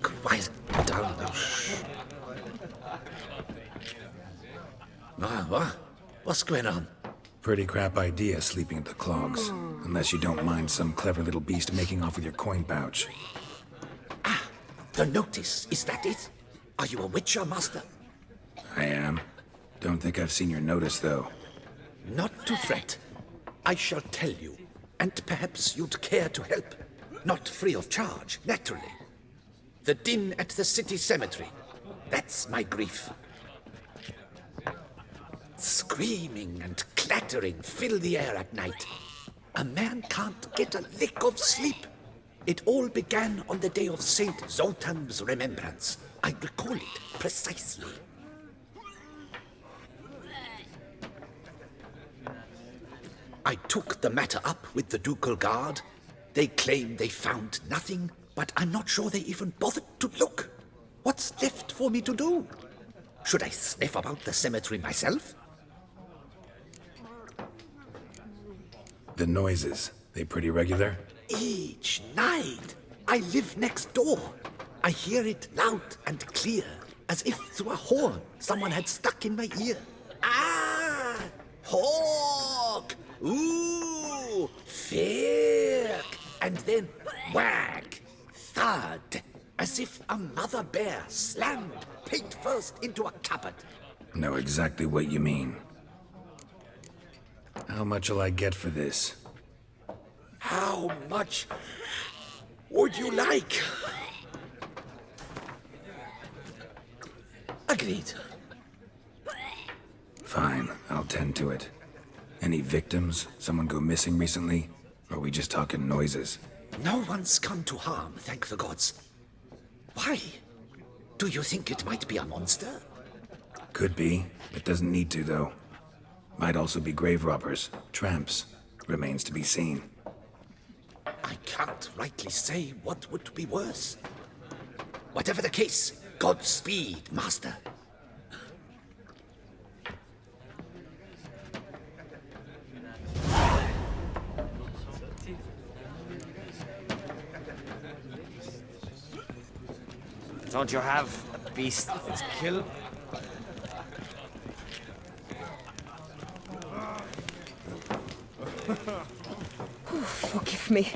Quiet down now. Shh. What's going on? Pretty crap idea sleeping at the clogs. Unless you don't mind some clever little beast making off with your coin pouch. The notice, is that it? Are you a witcher, master? I am. Don't think I've seen your notice, though. Not to fret. I shall tell you, and perhaps you'd care to help. Not free of charge, naturally. The din at the city cemetery. That's my grief. Screaming and clattering fill the air at night. A man can't get a lick of sleep. It all began on the day of Saint Zoltan's remembrance. I recall it precisely. I took the matter up with the ducal guard. They claim they found nothing, but I'm not sure they even bothered to look. What's left for me to do? Should I sniff about the cemetery myself? The noises, they pretty regular? Each night. I live next door. I hear it loud and clear, as if through a horn someone had stuck in my ear. Ah! Hawk! Ooh! Firk! And then whack! Thud! As if a mother bear slammed pate first into a cupboard. Know exactly what you mean. How much'll I get for this? How much would you like? Agreed. Fine, I'll tend to it. Any victims? Someone go missing recently? Or are we just talking noises? No one's come to harm, thank the gods. Why? Do you think it might be a monster? Could be. It doesn't need to, though. Might also be grave robbers, tramps. Remains to be seen. I can't rightly say what would be worse. Whatever the case, Godspeed, master. Don't you have a beast to kill? Forgive me.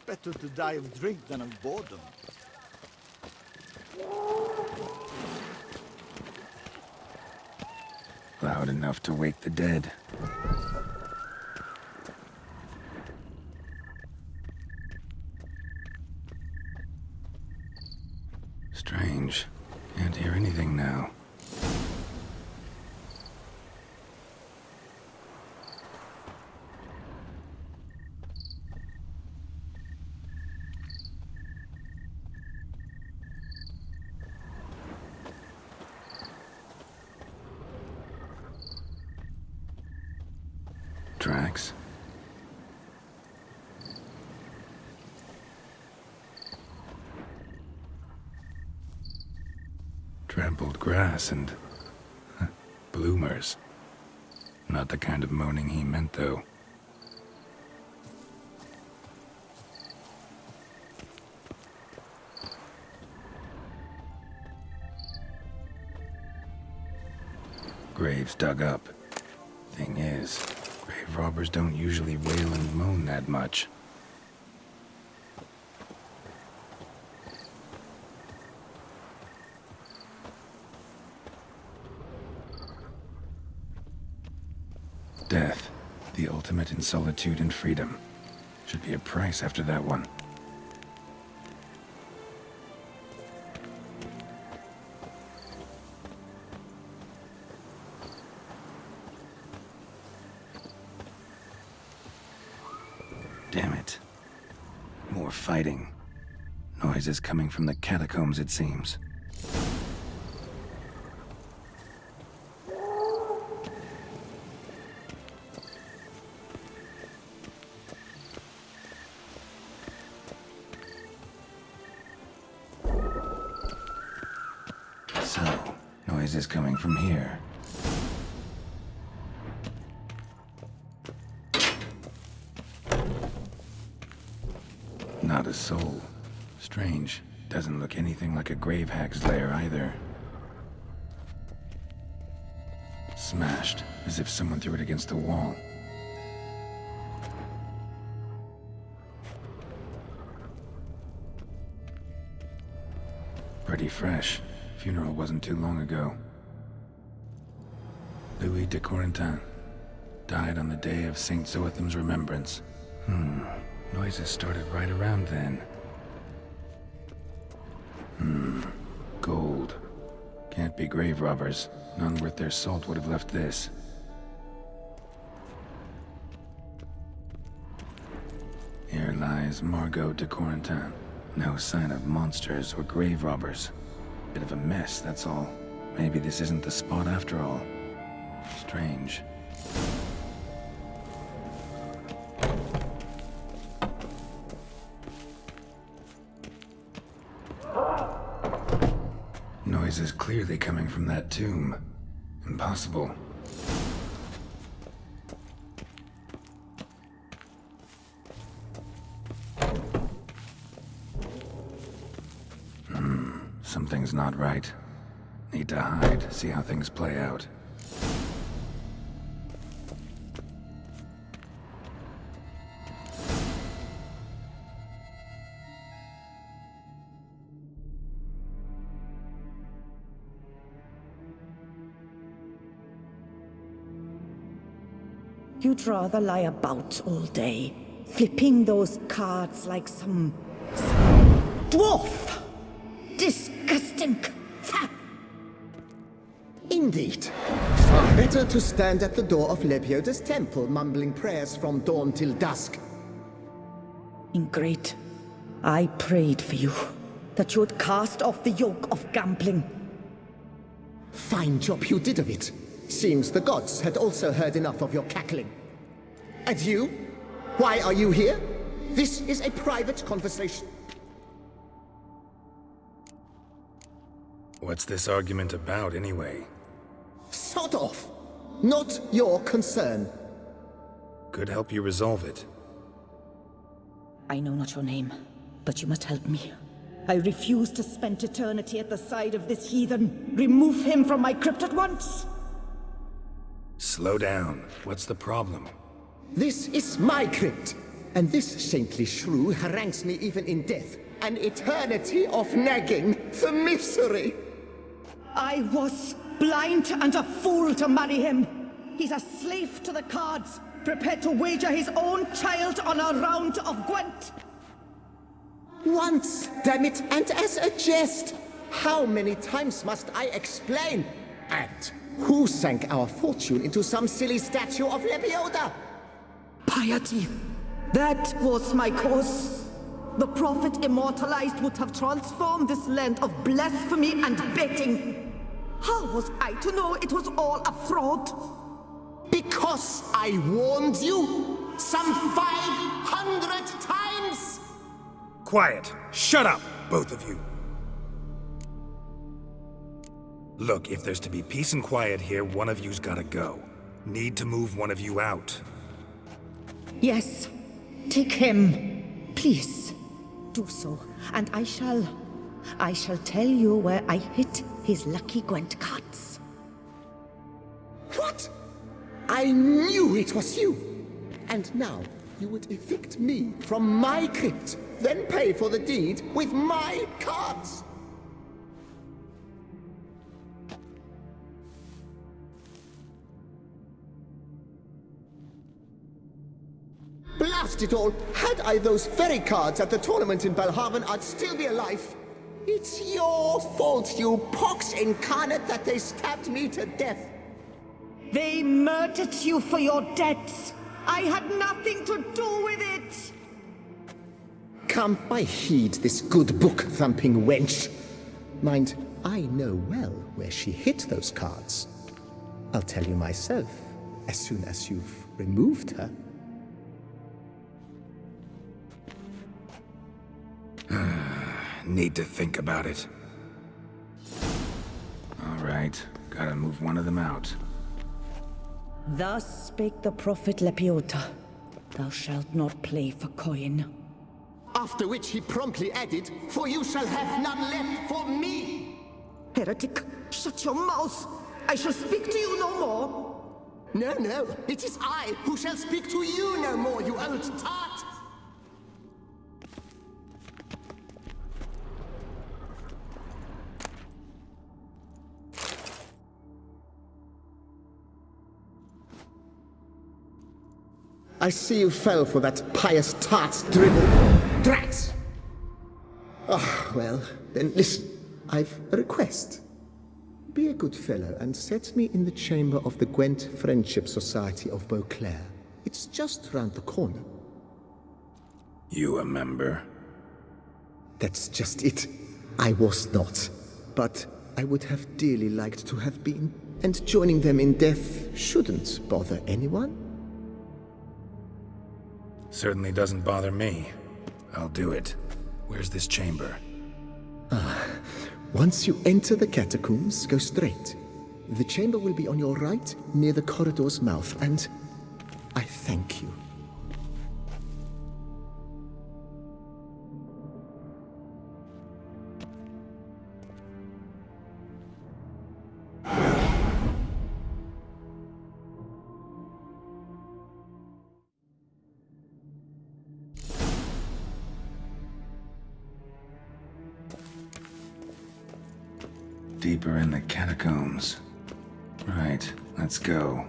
Better to die of drink than of boredom. Loud enough to wake the dead. Strange. Can't hear anything now. Tracks. Trampled grass and bloomers. Not the kind of moaning he meant, though. Graves dug up. Thing is, grave robbers don't usually wail and moan that much. Death, the ultimate in solitude and freedom. Should be a price after that one. Damn it. More fighting. Noises coming from the catacombs, it seems. noise is coming from here. Not a soul. Strange. Doesn't look anything like a grave hag's lair either. Smashed, as if someone threw it against the wall. Pretty fresh. Funeral wasn't too long ago. Louis de Corentin died on the day of Saint Zoetham's remembrance. Noises started right around then. Gold. Can't be grave robbers. None worth their salt would have left this. Here lies Margot de Corentin. No sign of monsters or grave robbers. Bit of a mess, that's all. Maybe this isn't the spot after all. Strange. Noise is clearly coming from that tomb. Impossible. Something's not right. Need to hide, see how things play out. You'd rather lie about all day, flipping those cards like some dwarf. Disgusting. Indeed. Far better to stand at the door of Lebioda's temple, mumbling prayers from dawn till dusk. Ingrate, I prayed for you, that you would cast off the yoke of gambling. Fine job you did of it. Seems the gods had also heard enough of your cackling. And you? Why are you here? This is a private conversation. What's this argument about, anyway? Sod off! Not your concern. Could help you resolve it. I know not your name, but you must help me. I refuse to spend eternity at the side of this heathen. Remove him from my crypt at once! Slow down. What's the problem? This is my crypt, and this saintly shrew harangues me even in death. An eternity of nagging, the misery! I was blind and a fool to marry him. He's a slave to the cards, prepared to wager his own child on a round of Gwent. Once, damn it, and as a jest! How many times must I explain? And who sank our fortune into some silly statue of Lebioda? Piety. That was my cause. The prophet immortalized would have transformed this land of blasphemy and betting. How was I to know it was all a fraud? Because I warned you some 500 times! Quiet! Shut up, both of you! Look, if there's to be peace and quiet here, one of you's gotta go. Need to move one of you out. Yes. Take him. Please. Do so. And I shall tell you where I hid his lucky Gwent cards. What? I knew it was you! And now you would evict me from my crypt, then pay for the deed with my cards! Blast it all! Had I those very cards at the tournament in Belhaven, I'd still be alive. It's your fault, you pox incarnate, that they stabbed me to death. They murdered you for your debts. I had nothing to do with it. Come, I heed this good book-thumping wench. Mind, I know well where she hid those cards. I'll tell you myself, as soon as you've removed her. Need to think about it. All right. Right. Gotta move one of them out. Thus spake the prophet Lepiota. Thou shalt not play for coin. After which he promptly added, "For you shall have none left for me!" Heretic, shut your mouth! I shall speak to you no more! No, no, it is I who shall speak to you no more, you old tart! I see you fell for that pious tart's dribble. Drats! Ah, well, then listen. I've a request. Be a good fellow and set me in the chamber of the Gwent Friendship Society of Beauclair. It's just round the corner. You a member? That's just it. I was not. But I would have dearly liked to have been. And joining them in death shouldn't bother anyone. Certainly doesn't bother me. I'll do it. Where's this chamber? Once you enter the catacombs, go straight. The chamber will be on your right, near the corridor's mouth, and I thank you. Deeper in the catacombs. Right, let's go.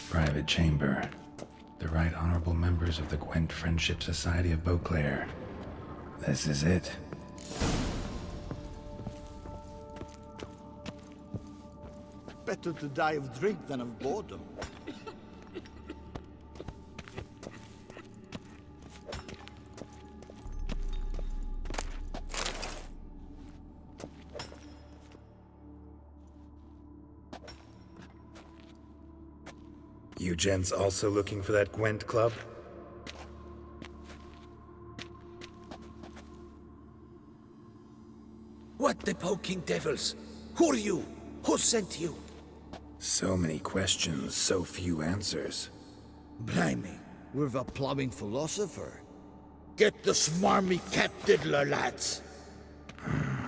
Private chamber. The Right Honorable members of the Gwent Friendship Society of Beauclair. This is it. Better to die of drink than of boredom. You gents also looking for that Gwent club? What the poking devils? Who are you? Who sent you? So many questions, so few answers. Blimey, we're the plumbing philosopher. Get the smarmy cat diddler, lads.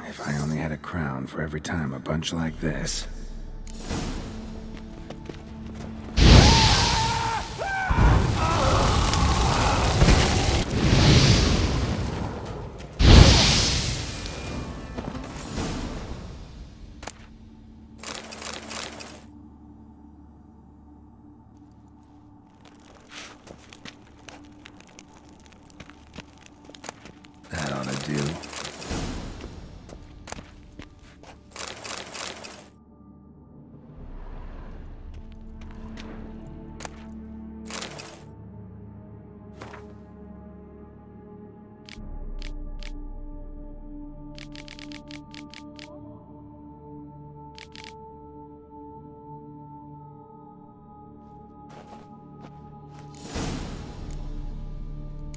If I only had a crown for every time a bunch like this. That ought to do.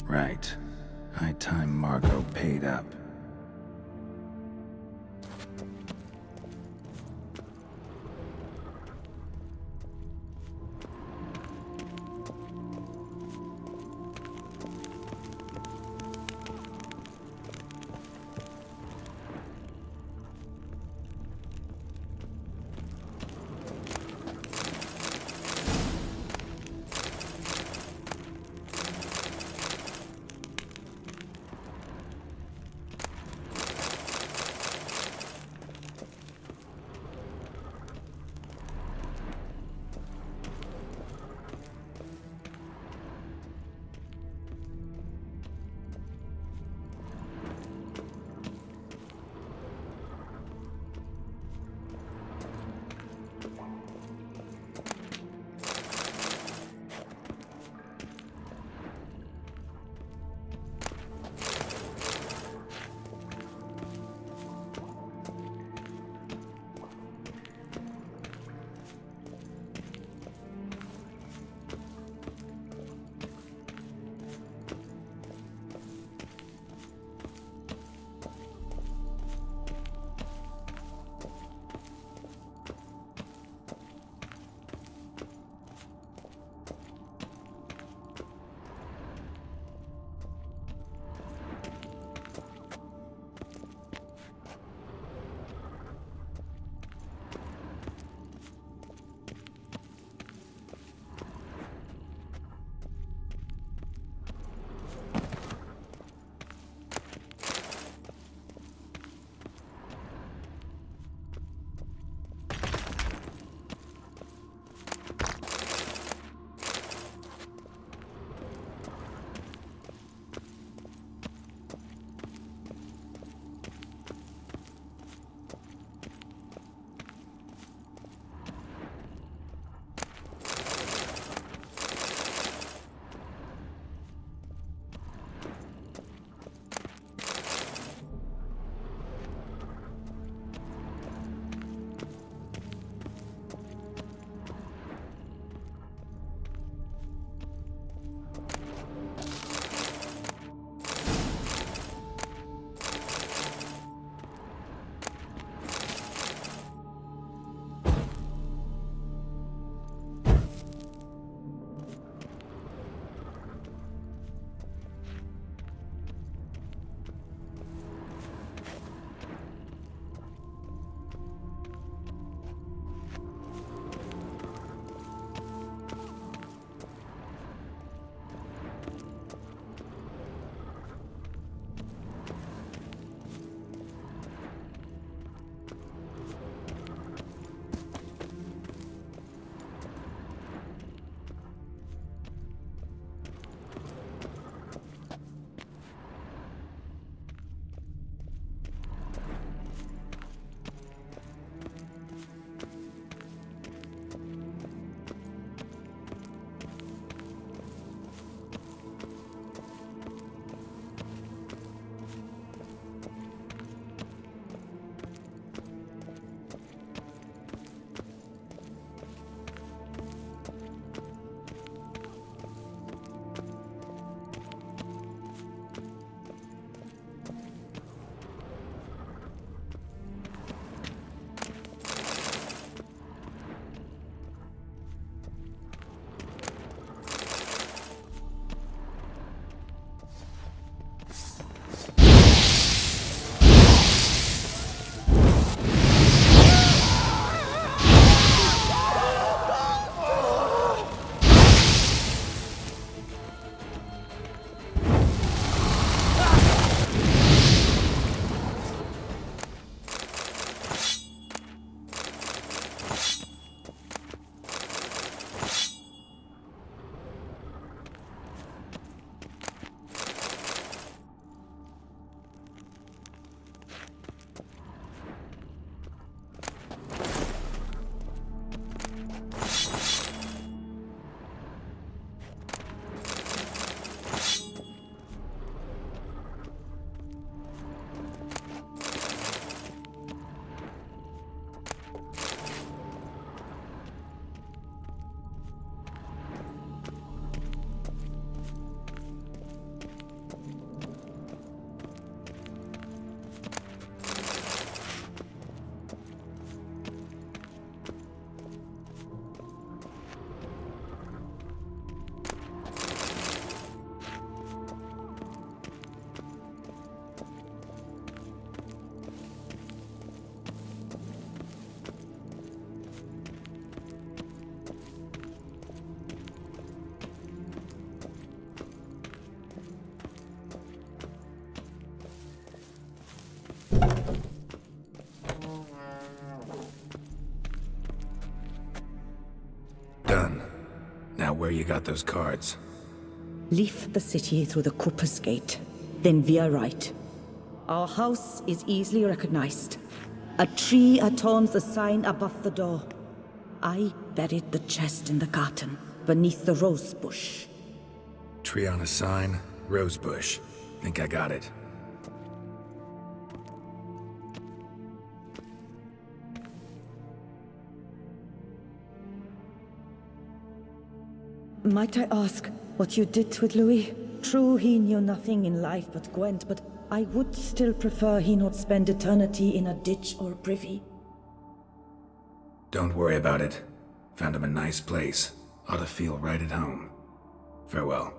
Right. High time Margot paid up. where you got those cards. Leave the city through the Cooper's Gate, then veer right. Our house is easily recognized. A tree adorns the sign above the door. I buried the chest in the garden, beneath the rose bush. Tree on a sign, rose bush. Think I got it. Might I ask what you did with Louis? True, he knew nothing in life but Gwent, but I would still prefer he not spend eternity in a ditch or privy. Don't worry about it. Found him a nice place. Ought to feel right at home. Farewell.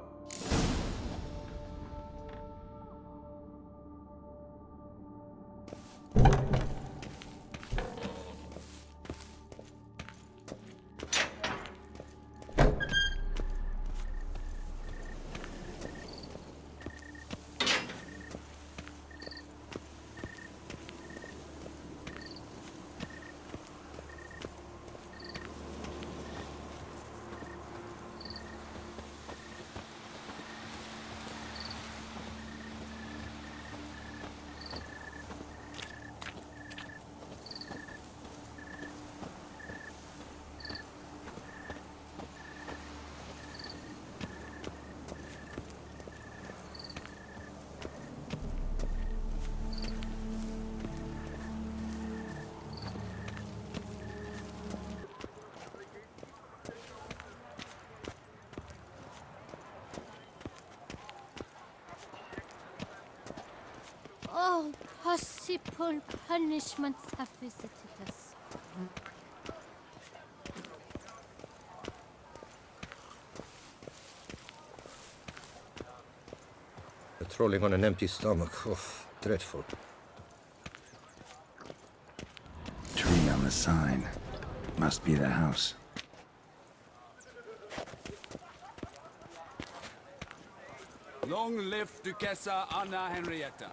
Oh, possible punishments have visited us. Patrolling on an empty stomach. Oh, dreadful. Tree on the sign. Must be the house. Long live Duchessa Anna Henrietta.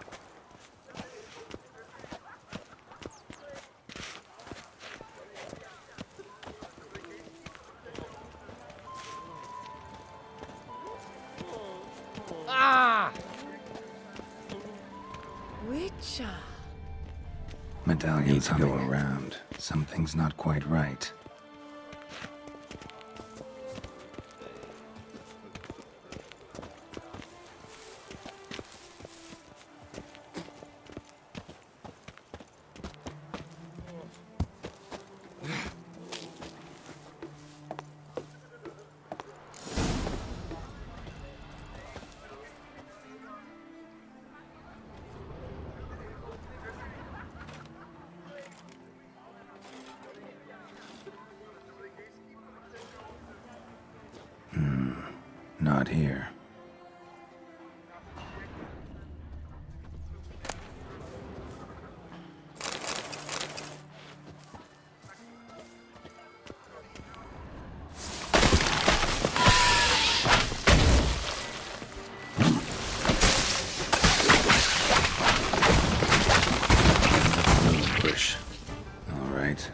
Witcher. Medallions go around. Something's not quite right. Not here. Push. All right.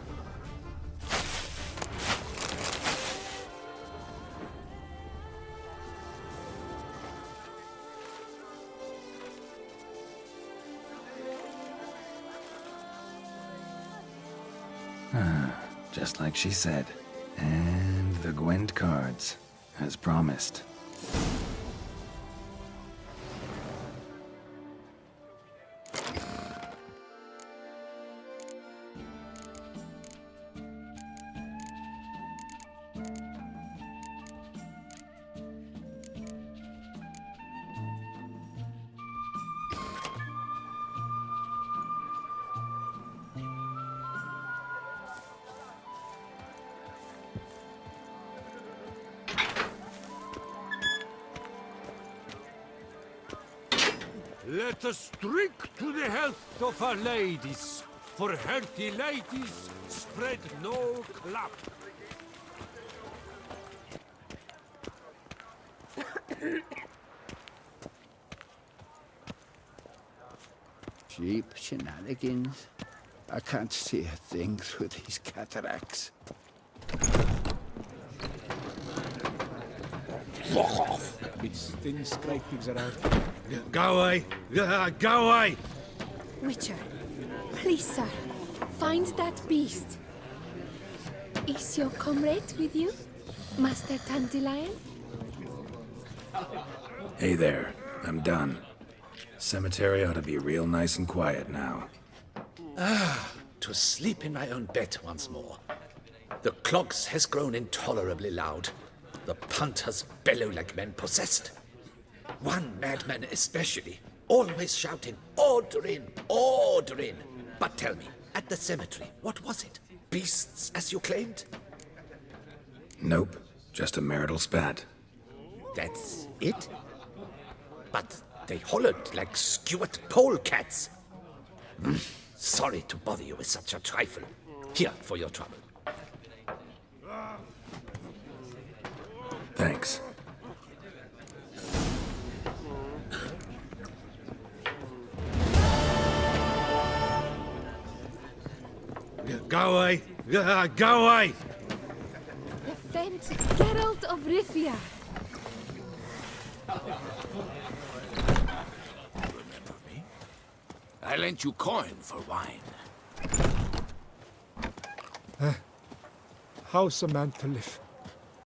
Just like she said. And the Gwent cards, as promised. Let us drink to the health of our ladies. For healthy ladies, spread no clap. Cheap shenanigans. I can't see a thing through these cataracts. Fuck off! It's thin scrapings around. Go away! Go away! Witcher, please, sir, find that beast. Is your comrade with you, Master Dandelion? Hey there, I'm done. Cemetery ought to be real nice and quiet now. To sleep in my own bed once more. The clogs has grown intolerably loud. The punters bellow like men possessed. One madman especially, always shouting, "Order in! Order in!" But tell me, at the cemetery, what was it? Beasts, as you claimed? Nope, just a marital spat. That's it? But they hollered like skewered polecats. Sorry to bother you with such a trifle. Here for your trouble. Thanks. Go away! Go away! Defend Geralt of Rivia. Remember me? I lent you coin for wine. How's a man to live?